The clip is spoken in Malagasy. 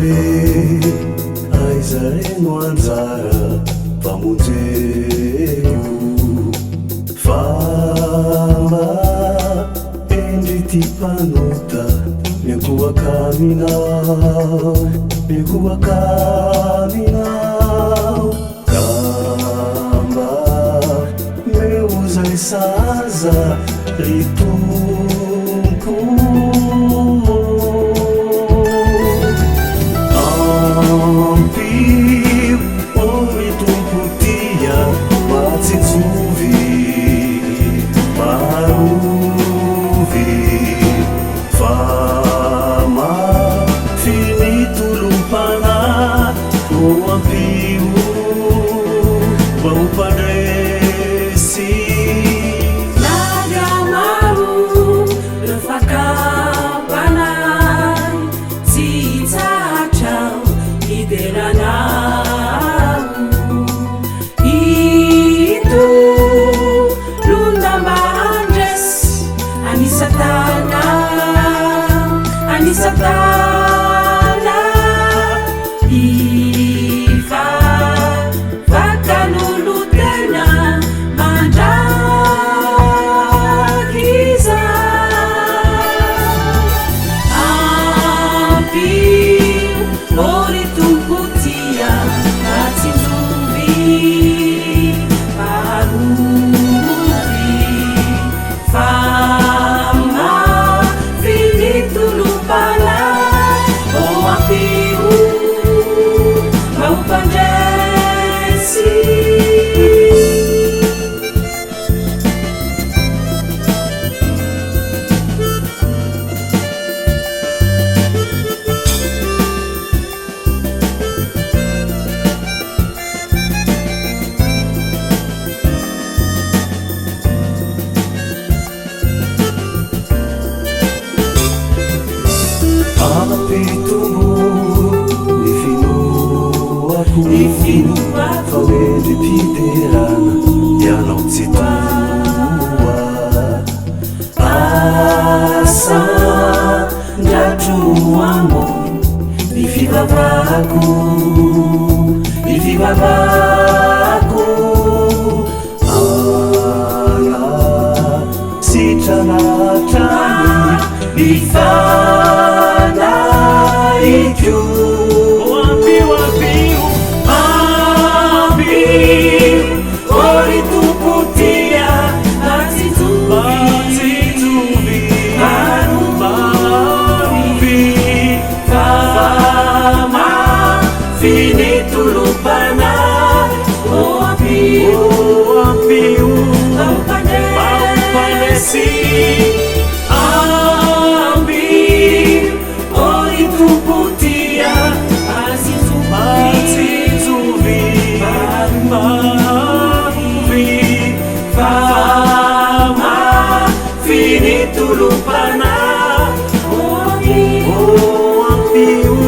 be aiza reno anjara famonjeo famba endry ty mpanota miakoakaminao kamba meo zay saza ritompo ampio o ritompo tia matsitsovy marovy fama finitolompana o ampio mampandresy Anisatana ifa vakalulutena mandakiza ampi oritumputia atsinzuvi paruvi fama finitulupana Fawende piderana yanao tsy toa asa ndratroamo ny fivavako ana sitranatrany ny fanaikio finitulupana oapiu maupanesi ambi oritumputia azizuvi mavi fama finitulupana oapiu